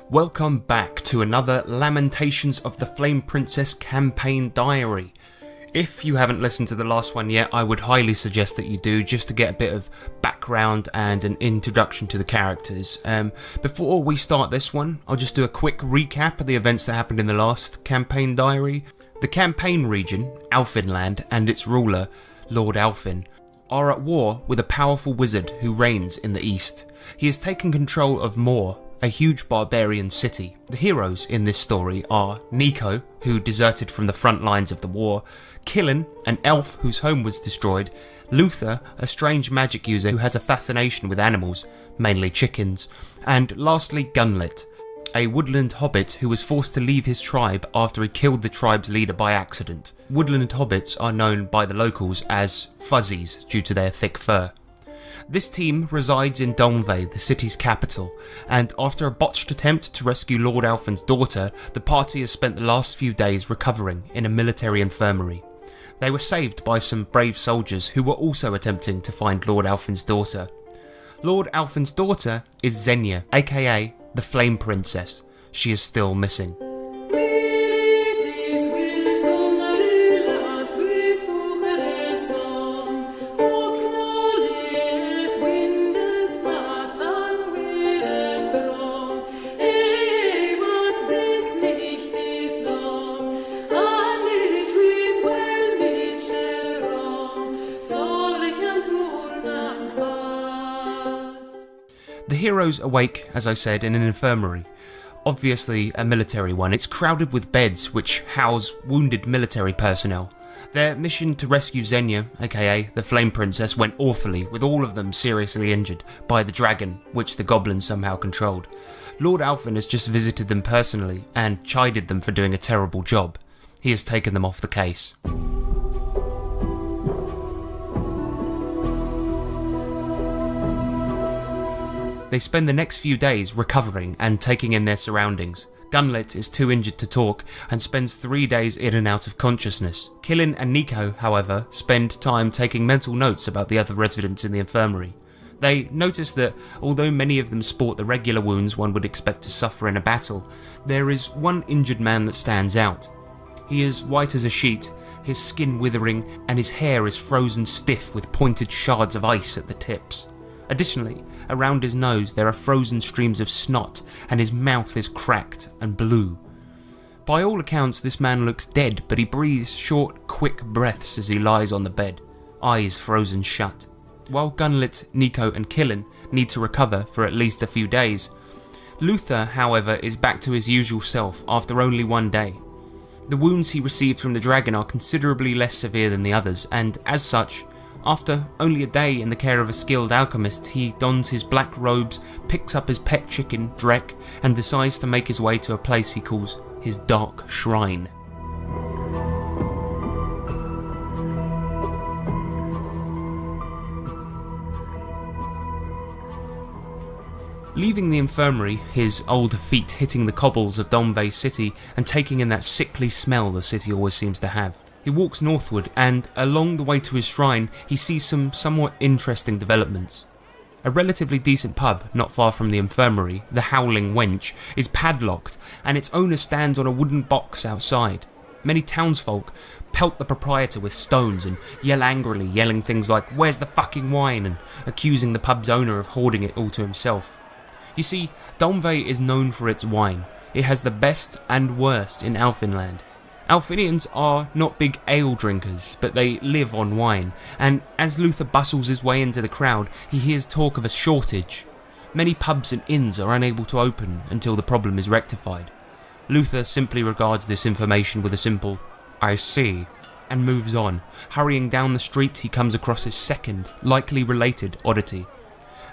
Welcome back to another Lamentations of the Flame Princess campaign diary. If you haven't listened to the last one yet, I would highly suggest that you do, just to get a bit of background and an introduction to the characters. Before we start this one, I'll just do a quick recap of the events that happened in the last campaign diary. The campaign region, Alfinland, and its ruler, Lord Alfin, are at war with a powerful wizard who reigns in the east. He has taken control of Moor, a huge barbarian city. The heroes in this story are Nico, who deserted from the front lines of the war, Killen, an elf whose home was destroyed, Luther, a strange magic user who has a fascination with animals, mainly chickens, and lastly Gunlet, a woodland hobbit who was forced to leave his tribe after he killed the tribe's leader by accident. Woodland hobbits are known by the locals as Fuzzies due to their thick fur. This team resides in Domvay, the city's capital, and after a botched attempt to rescue Lord Alfin's daughter, the party has spent the last few days recovering in a military infirmary. They were saved by some brave soldiers who were also attempting to find Lord Alfin's daughter. Lord Alfin's daughter is Xenia, aka the Flame Princess. She is still missing. The heroes awake, as I said, in an infirmary. Obviously a military one. It's crowded with beds which house wounded military personnel. Their mission to rescue Xenia, aka the Flame Princess, went awfully, with all of them seriously injured by the dragon, which the goblins somehow controlled. Lord Alfin has just visited them personally and chided them for doing a terrible job. He has taken them off the case. They spend the next few days recovering and taking in their surroundings. Gunlet is too injured to talk and spends 3 days in and out of consciousness. Killen and Nico, however, spend time taking mental notes about the other residents in the infirmary. They notice that although many of them sport the regular wounds one would expect to suffer in a battle, there is one injured man that stands out. He is white as a sheet, his skin withering, and his hair is frozen stiff with pointed shards of ice at the tips. Additionally, around his nose there are frozen streams of snot, and his mouth is cracked and blue. By all accounts, this man looks dead, but he breathes short, quick breaths as he lies on the bed, eyes frozen shut. While Gunlet, Nico and Killen need to recover for at least a few days, Luther, however, is back to his usual self after only 1 day. The wounds he received from the dragon are considerably less severe than the others, and as such, after only a day in the care of a skilled alchemist, he dons his black robes, picks up his pet chicken, Drek, and decides to make his way to a place he calls his dark shrine. Leaving the infirmary, his old feet hitting the cobbles of Domvay city and taking in that sickly smell the city always seems to have, he walks northward, and along the way to his shrine he sees some somewhat interesting developments. A relatively decent pub not far from the infirmary, the Howling Wench, is padlocked and its owner stands on a wooden box outside. Many townsfolk pelt the proprietor with stones and yell angrily, yelling things like "Where's the fucking wine?" and accusing the pub's owner of hoarding it all to himself. You see, Domvay is known for its wine. It has the best and worst in Alfinland. Alfinians are not big ale drinkers, but they live on wine, and as Luther bustles his way into the crowd, he hears talk of a shortage. Many pubs and inns are unable to open until the problem is rectified. Luther simply regards this information with a simple, "I see," and moves on. Hurrying down the street, he comes across his second, likely related oddity.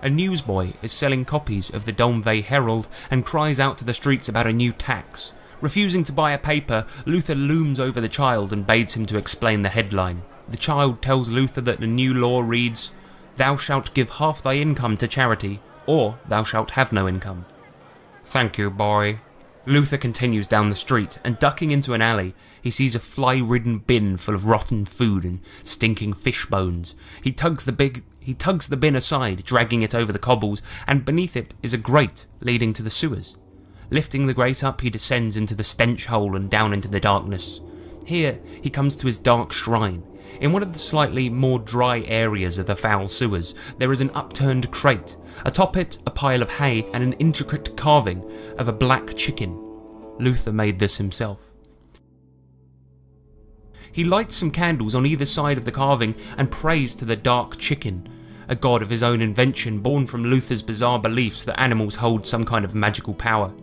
A newsboy is selling copies of the Domvay Herald and cries out to the streets about a new tax. Refusing to buy a paper, Luther looms over the child and begs him to explain the headline. The child tells Luther that the new law reads, "Thou shalt give half thy income to charity, or thou shalt have no income." "Thank you, boy." Luther continues down the street, and ducking into an alley, he sees a fly-ridden bin full of rotten food and stinking fish bones. He tugs the bin aside, dragging it over the cobbles, and beneath it is a grate leading to the sewers. Lifting the grate up, he descends into the stench hole and down into the darkness. Here, he comes to his dark shrine. In one of the slightly more dry areas of the foul sewers, there is an upturned crate. Atop it, a pile of hay and an intricate carving of a black chicken. Luther made this himself. He lights some candles on either side of the carving and prays to the dark chicken, a god of his own invention born from Luther's bizarre beliefs that animals hold some kind of magical power.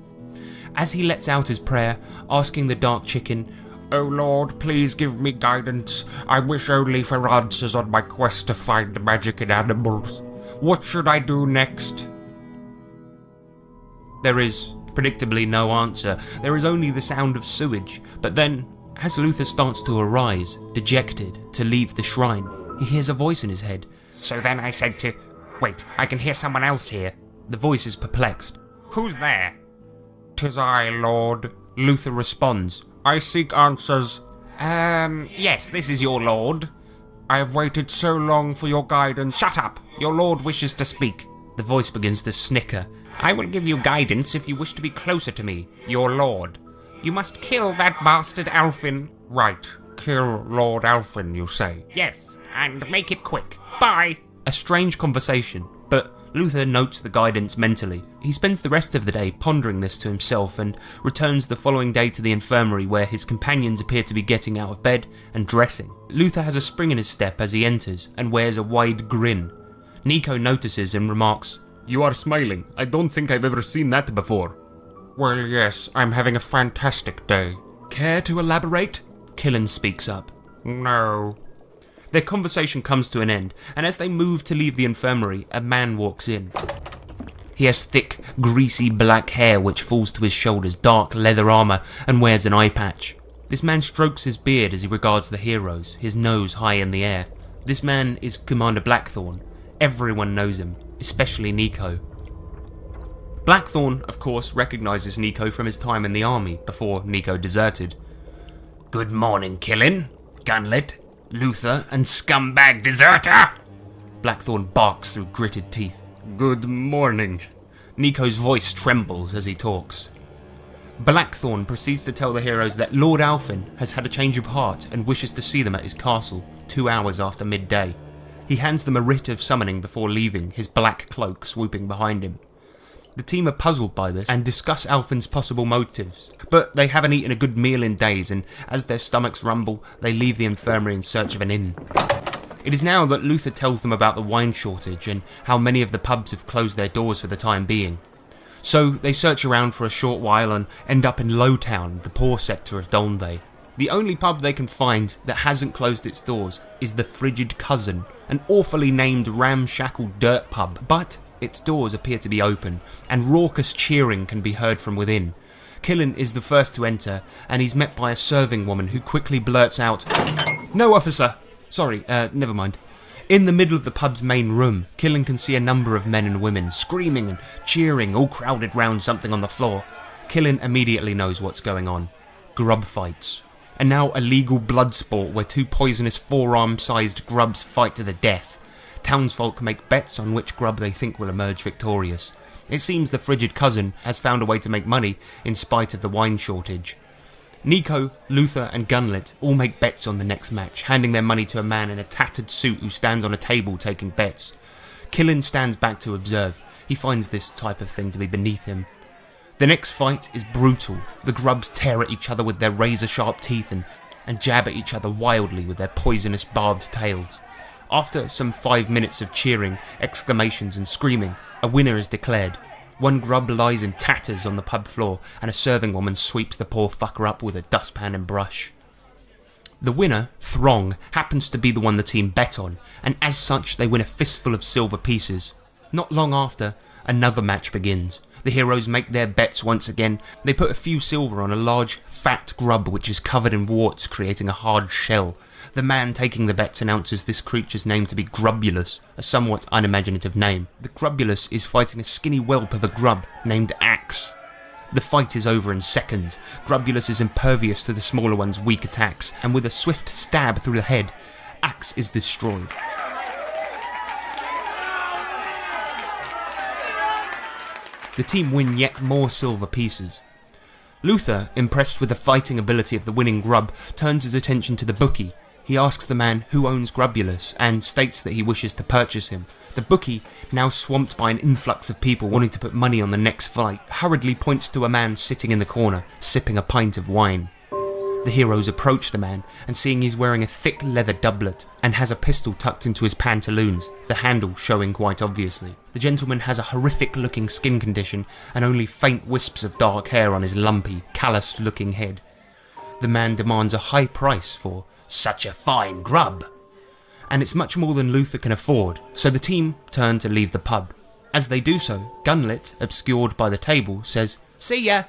As he lets out his prayer, asking the dark chicken, "Oh Lord, please give me guidance. I wish only for answers on my quest to find the magic in animals. What should I do next?" There is predictably no answer. There is only the sound of sewage. But then, as Luther starts to arise, dejected, to leave the shrine, he hears a voice in his head. So then I said to... Wait, I can hear someone else here. The voice is perplexed. Who's there? "'Tis I, Lord," Luther responds. "I seek answers. Yes, this is your lord." I have waited so long for your guidance." "Shut up! Your lord wishes to speak." The voice begins to snicker. "I will give you guidance if you wish to be closer to me, your lord. You must kill that bastard Alfin." "Right. Kill Lord Alfin, you say?" "Yes, and make it quick. Bye." A strange conversation, but Luther notes the guidance mentally. He spends the rest of the day pondering this to himself and returns the following day to the infirmary where his companions appear to be getting out of bed and dressing. Luther has a spring in his step as he enters and wears a wide grin. Nico notices and remarks, "You are smiling. I don't think I've ever seen that before." "Well, yes, I'm having a fantastic day." "Care to elaborate?" Killen speaks up. "No." Their conversation comes to an end, and as they move to leave the infirmary, a man walks in. He has thick, greasy black hair which falls to his shoulders, dark leather armour, and wears an eye patch. This man strokes his beard as he regards the heroes, his nose high in the air. This man is Commander Blackthorn. Everyone knows him, especially Nico. Blackthorn, of course, recognises Nico from his time in the army, before Nico deserted. "Good morning, Killen, Gunlet, Luther, and scumbag deserter!" Blackthorn barks through gritted teeth. "Good morning." Nico's voice trembles as he talks. Blackthorn proceeds to tell the heroes that Lord Alfin has had a change of heart and wishes to see them at his castle 2 hours after midday. He hands them a writ of summoning before leaving, his black cloak swooping behind him. The team are puzzled by this and discuss Alfin's possible motives, but they haven't eaten a good meal in days, and as their stomachs rumble, they leave the infirmary in search of an inn. It is now that Luther tells them about the wine shortage and how many of the pubs have closed their doors for the time being. So they search around for a short while and end up in Lowtown, the poor sector of Dolnvay. The only pub they can find that hasn't closed its doors is the Frigid Cousin, an awfully named ramshackle dirt pub, but its doors appear to be open, and raucous cheering can be heard from within. Killen is the first to enter, and he's met by a serving woman who quickly blurts out, "No, officer! Sorry, never mind." In the middle of the pub's main room, Killen can see a number of men and women screaming and cheering, all crowded round something on the floor. Killen immediately knows what's going on. Grub fights. And now a legal blood sport where 2 poisonous forearm-sized grubs fight to the death. Townsfolk make bets on which grub they think will emerge victorious. It seems the Frigid Cousin has found a way to make money in spite of the wine shortage. Nico, Luther and Gunlet all make bets on the next match, handing their money to a man in a tattered suit who stands on a table taking bets. Killen stands back to observe. He finds this type of thing to be beneath him. The next fight is brutal. The grubs tear at each other with their razor-sharp teeth and jab at each other wildly with their poisonous barbed tails. After some 5 minutes of cheering, exclamations and screaming, a winner is declared. One grub lies in tatters on the pub floor and a serving woman sweeps the poor fucker up with a dustpan and brush. The winner, Throng, happens to be the one the team bet on, and as such they win a fistful of silver pieces. Not long after, another match begins. The heroes make their bets once again. They put a few silver on a large, fat grub which is covered in warts, creating a hard shell. The man taking the bets announces this creature's name to be Grubulus, a somewhat unimaginative name. The Grubulus is fighting a skinny whelp of a grub named Axe. The fight is over in seconds. Grubulus is impervious to the smaller one's weak attacks, and with a swift stab through the head, Axe is destroyed. The team win yet more silver pieces. Luther, impressed with the fighting ability of the winning grub, turns his attention to the bookie. He asks the man who owns Grubulus and states that he wishes to purchase him. The bookie, now swamped by an influx of people wanting to put money on the next fight, hurriedly points to a man sitting in the corner, sipping a pint of wine. The heroes approach the man, and seeing he's wearing a thick leather doublet and has a pistol tucked into his pantaloons, the handle showing quite obviously. The gentleman has a horrific looking skin condition and only faint wisps of dark hair on his lumpy, calloused looking head. The man demands a high price for such a fine grub, and it's much more than Luther can afford, so the team turn to leave the pub. As they do so, Gunlet, obscured by the table, says, "See ya!"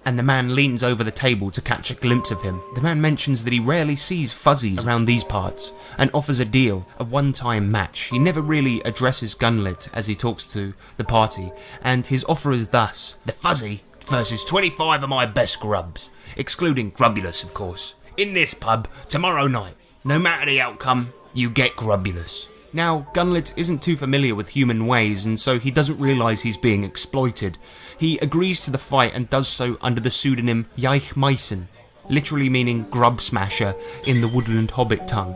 and the man leans over the table to catch a glimpse of him. The man mentions that he rarely sees Fuzzies around these parts, and offers a deal, a one-time match. He never really addresses Gunlet as he talks to the party, and his offer is thus: the Fuzzy versus 25 of my best grubs, excluding Grubulus of course, in this pub tomorrow night. No matter the outcome, you get Grubulus. Now, Gunlet isn't too familiar with human ways, and so he doesn't realise he's being exploited. He agrees to the fight and does so under the pseudonym Yaich Mason, literally meaning grub smasher in the woodland hobbit tongue.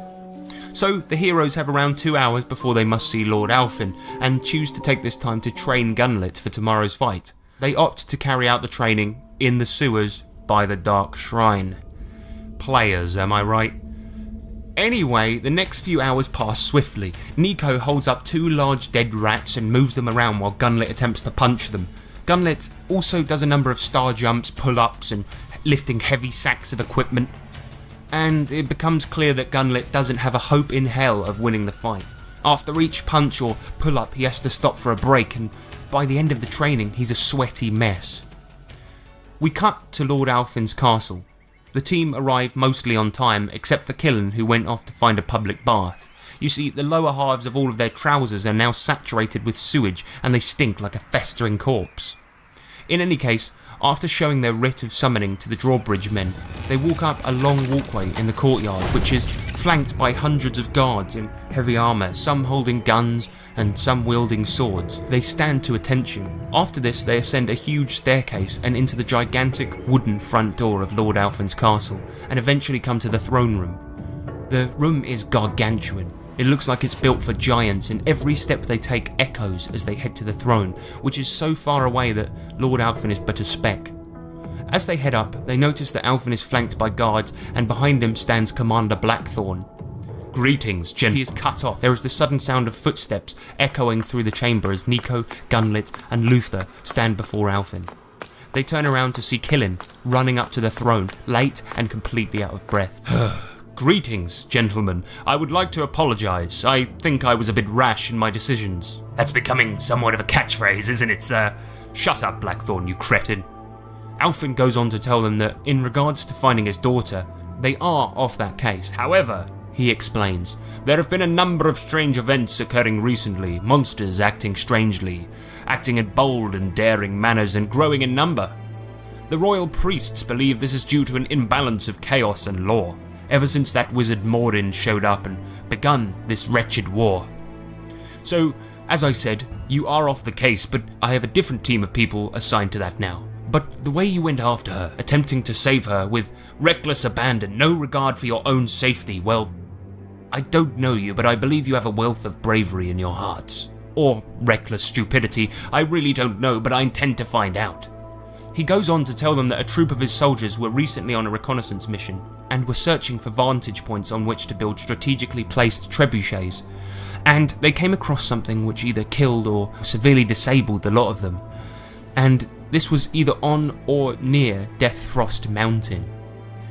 So the heroes have around 2 hours before they must see Lord Alfin, and choose to take this time to train Gunlet for tomorrow's fight. They opt to carry out the training in the sewers by the Dark Shrine. Players, am I right? Anyway, the next few hours pass swiftly. Nico holds up 2 large dead rats and moves them around while Gunlet attempts to punch them. Gunlet also does a number of star jumps, pull-ups and lifting heavy sacks of equipment. And it becomes clear that Gunlet doesn't have a hope in hell of winning the fight. After each punch or pull-up he has to stop for a break, and by the end of the training he's a sweaty mess. We cut to Lord Alfin's castle. The team arrive mostly on time, except for Killen, who went off to find a public bath. You see, the lower halves of all of their trousers are now saturated with sewage, and they stink like a festering corpse. In any case, after showing their writ of summoning to the drawbridge men, they walk up a long walkway in the courtyard, which is flanked by hundreds of guards in heavy armour, some holding guns and some wielding swords. They stand to attention. After this they ascend a huge staircase and into the gigantic wooden front door of Lord Alfin's castle, and eventually come to the throne room. The room is gargantuan. It looks like it's built for giants, and every step they take echoes as they head to the throne, which is so far away that Lord Alfin is but a speck. As they head up, they notice that Alfin is flanked by guards, and behind him stands Commander Blackthorn. "Greetings, Gen." He is cut off. There is the sudden sound of footsteps echoing through the chamber as Nico, Gunlet and Luther stand before Alfin. They turn around to see Killen running up to the throne, late and completely out of breath. Greetings, gentlemen. I would like to apologise. I think I was a bit rash in my decisions. That's becoming somewhat of a catchphrase, isn't it, sir? Shut up, Blackthorn, you cretin. Alfin goes on to tell them that in regards to finding his daughter, they are off that case. However, he explains, there have been a number of strange events occurring recently, monsters acting strangely, acting in bold and daring manners and growing in number. The royal priests believe this is due to an imbalance of chaos and law, ever since that wizard Mordin showed up and begun this wretched war. So, as I said, you are off the case, but I have a different team of people assigned to that now. But the way you went after her, attempting to save her with reckless abandon, no regard for your own safety, well, I don't know you, but I believe you have a wealth of bravery in your hearts. Or reckless stupidity, I really don't know, but I intend to find out. He goes on to tell them that a troop of his soldiers were recently on a reconnaissance mission, and were searching for vantage points on which to build strategically placed trebuchets, and they came across something which either killed or severely disabled the lot of them, and this was either on or near Deathfrost Mountain.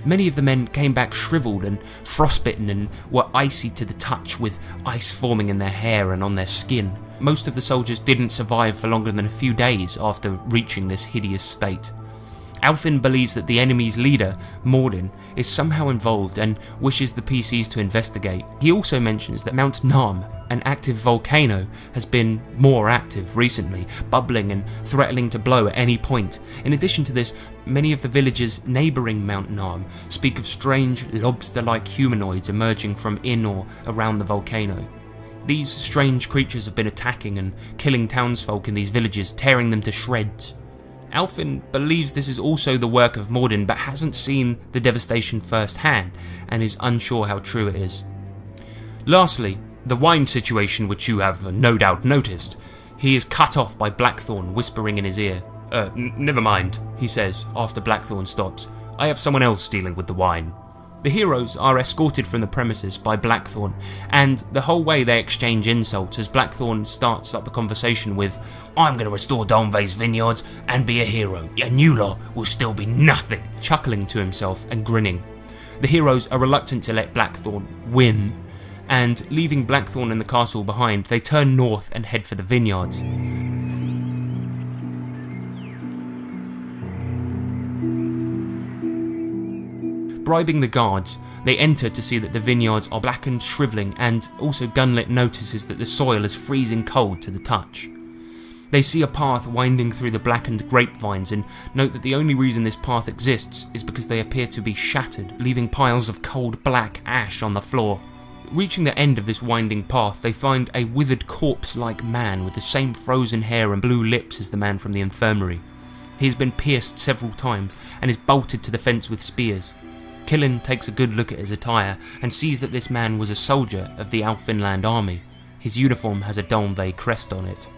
Many of the men came back shriveled and frostbitten and were icy to the touch, with ice forming in their hair and on their skin. Most of the soldiers didn't survive for longer than a few days after reaching this hideous state. Alfin believes that the enemy's leader, Mordin, is somehow involved and wishes the PCs to investigate. He also mentions that Mount Narm, an active volcano, has been more active recently, bubbling and threatening to blow at any point. In addition to this, many of the villages neighbouring Mount Narm speak of strange lobster-like humanoids emerging from in or around the volcano. These strange creatures have been attacking and killing townsfolk in these villages, tearing them to shreds. Alfin believes this is also the work of Mordin, but hasn't seen the devastation firsthand and is unsure how true it is. Lastly, the wine situation, which you have no doubt noticed. He is cut off by Blackthorn whispering in his ear. Never mind, he says after Blackthorn stops. I have someone else dealing with the wine. The heroes are escorted from the premises by Blackthorn, and the whole way they exchange insults as Blackthorn starts up a conversation with, I'm going to restore Domvay's vineyards and be a hero, and you lot will still be nothing, chuckling to himself and grinning. The heroes are reluctant to let Blackthorn win, and leaving Blackthorn and the castle behind, they turn north and head for the vineyards. Bribing the guards, they enter to see that the vineyards are blackened, shrivelling, and also Gunlet notices that the soil is freezing cold to the touch. They see a path winding through the blackened grapevines and note that the only reason this path exists is because they appear to be shattered, leaving piles of cold black ash on the floor. Reaching the end of this winding path, they find a withered corpse-like man with the same frozen hair and blue lips as the man from the infirmary. He has been pierced several times and is bolted to the fence with spears. Killen takes a good look at his attire and sees that this man was a soldier of the Alfinland army. His uniform has a Domvay crest on it.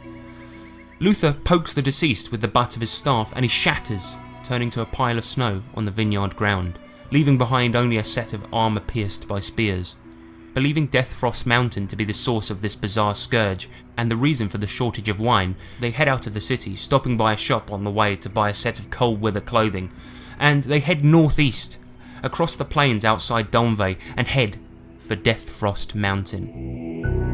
Luther pokes the deceased with the butt of his staff and he shatters, turning to a pile of snow on the vineyard ground, leaving behind only a set of armour pierced by spears. Believing Deathfrost Mountain to be the source of this bizarre scourge and the reason for the shortage of wine, they head out of the city, stopping by a shop on the way to buy a set of cold weather clothing, and they head northeast, across the plains outside Domvay, and head for Deathfrost Mountain.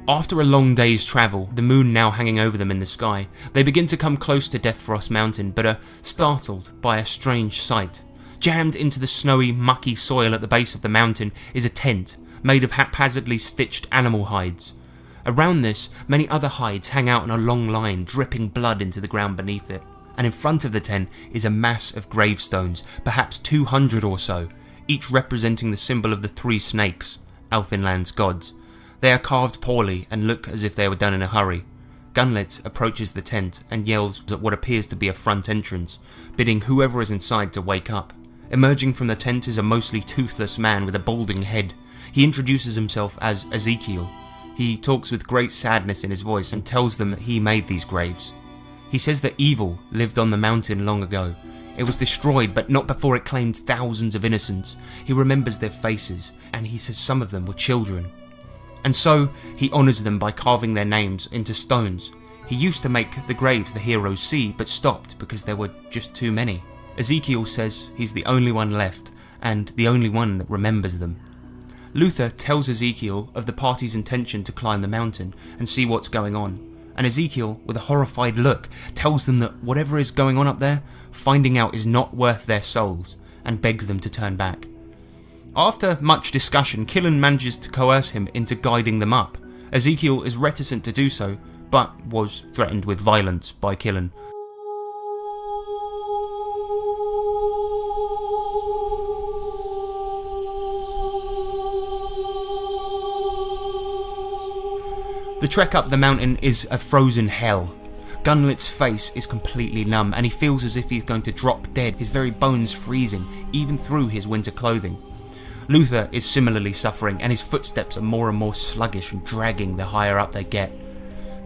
After a long day's travel, the moon now hanging over them in the sky, they begin to come close to Deathfrost Mountain but are startled by a strange sight. Jammed into the snowy, mucky soil at the base of the mountain is a tent made of haphazardly stitched animal hides. Around this, many other hides hang out in a long line, dripping blood into the ground beneath it. And in front of the tent is a mass of gravestones, perhaps 200 or so, each representing the symbol of the three snakes, Alfinland's gods. They are carved poorly and look as if they were done in a hurry. Gunlet approaches the tent and yells at what appears to be a front entrance, bidding whoever is inside to wake up. Emerging from the tent is a mostly toothless man with a balding head. He introduces himself as Ezekiel. He talks with great sadness in his voice and tells them that he made these graves. He says that evil lived on the mountain long ago. It was destroyed, but not before it claimed thousands of innocents. He remembers their faces, and he says some of them were children. And so, he honours them by carving their names into stones. He used to make the graves the heroes see, but stopped because there were just too many. Ezekiel says he's the only one left, and the only one that remembers them. Luther tells Ezekiel of the party's intention to climb the mountain and see what's going on, and Ezekiel, with a horrified look, tells them that whatever is going on up there, finding out is not worth their souls, and begs them to turn back. After much discussion, Killen manages to coerce him into guiding them up. Ezekiel is reticent to do so, but was threatened with violence by Killen. The trek up the mountain is a frozen hell. Gunlet's face is completely numb and he feels as if he's going to drop dead, his very bones freezing, even through his winter clothing. Luther is similarly suffering and his footsteps are more and more sluggish and dragging the higher up they get.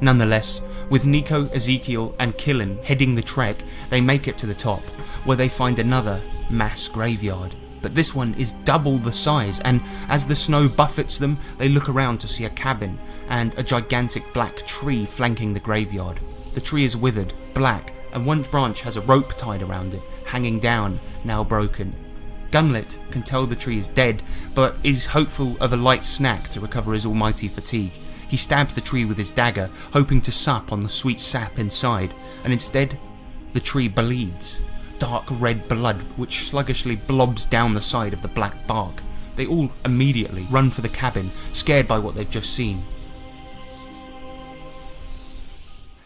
Nonetheless, with Nico, Ezekiel and Killen heading the trek, they make it to the top, where they find another mass graveyard. But this one is double the size, and as the snow buffets them, they look around to see a cabin and a gigantic black tree flanking the graveyard. The tree is withered, black, and one branch has a rope tied around it, hanging down, now broken. Gunlet can tell the tree is dead, but is hopeful of a light snack to recover his almighty fatigue. He stabs the tree with his dagger, hoping to sup on the sweet sap inside, and instead, the tree bleeds. Dark red blood which sluggishly blobs down the side of the black bark. They all immediately run for the cabin, scared by what they've just seen.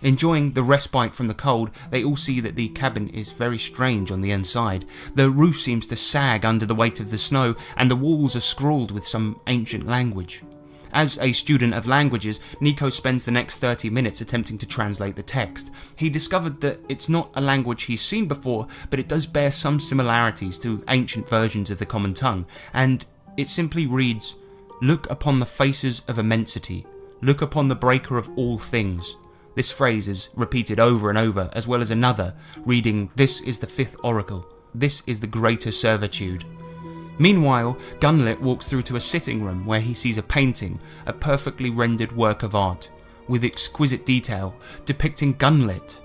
Enjoying the respite from the cold, they all see that the cabin is very strange on the inside. The roof seems to sag under the weight of the snow, and the walls are scrawled with some ancient language. As a student of languages, Nico spends the next 30 minutes attempting to translate the text. He discovered that it's not a language he's seen before, but it does bear some similarities to ancient versions of the common tongue, and it simply reads, "Look upon the faces of immensity, look upon the breaker of all things." This phrase is repeated over and over, as well as another, reading, "This is the fifth oracle, this is the greater servitude." Meanwhile, Gunlit walks through to a sitting room where he sees a painting, a perfectly rendered work of art, with exquisite detail, depicting Gunlit,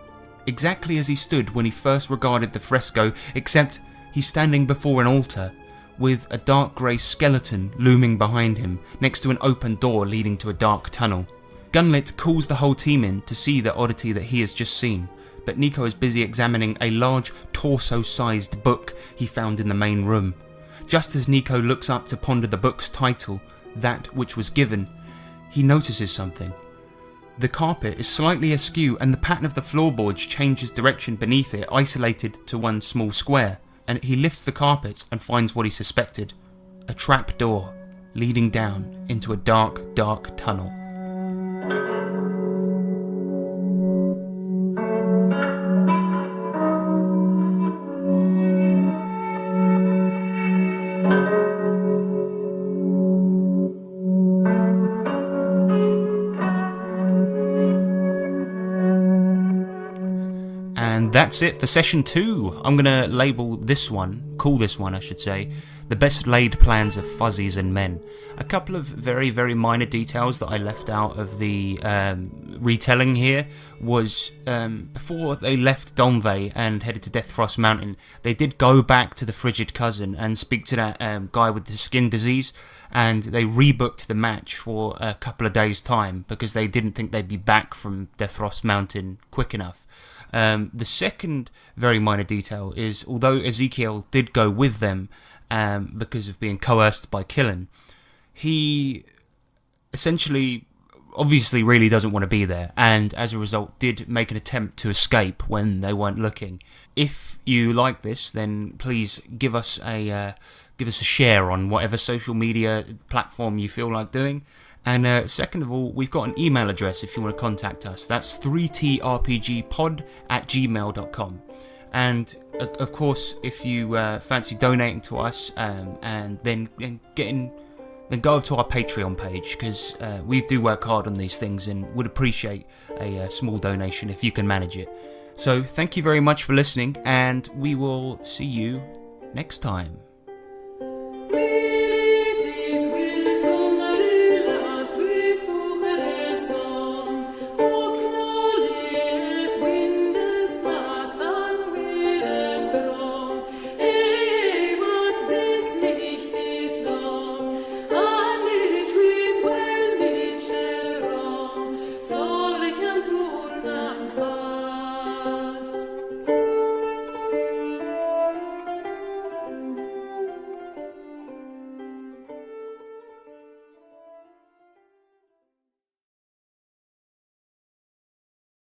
exactly as he stood when he first regarded the fresco, except he's standing before an altar, with a dark grey skeleton looming behind him, next to an open door leading to a dark tunnel. Gunlit calls the whole team in to see the oddity that he has just seen, but Nico is busy examining a large torso-sized book he found in the main room. Just as Nico looks up to ponder the book's title, That Which Was Given, he notices something. The carpet is slightly askew and the pattern of the floorboards changes direction beneath it, isolated to one small square, and he lifts the carpet and finds what he suspected, a trap door leading down into a dark, dark tunnel. That's it for session 2. I'm going to call this one I should say, The Best Laid Plans of Fuzzies and Men. A couple of very, very minor details that I left out of the retelling here was before they left Domvay and headed to Deathfrost Mountain, they did go back to the Frigid Cousin and speak to that guy with the skin disease, and they rebooked the match for a couple of days' time because they didn't think they'd be back from Deathfrost Mountain quick enough. The second very minor detail is, although Ezekiel did go with them because of being coerced by Killen, he essentially, obviously really doesn't want to be there, and as a result did make an attempt to escape when they weren't looking. If you like this, then please give us a share on whatever social media platform you feel like doing. And second of all, we've got an email address if you want to contact us. That's 3trpgpod@gmail.com. And of course, if you fancy donating to us, and then go over to our Patreon page, because we do work hard on these things and would appreciate a small donation if you can manage it. So thank you very much for listening, and we will see you next time.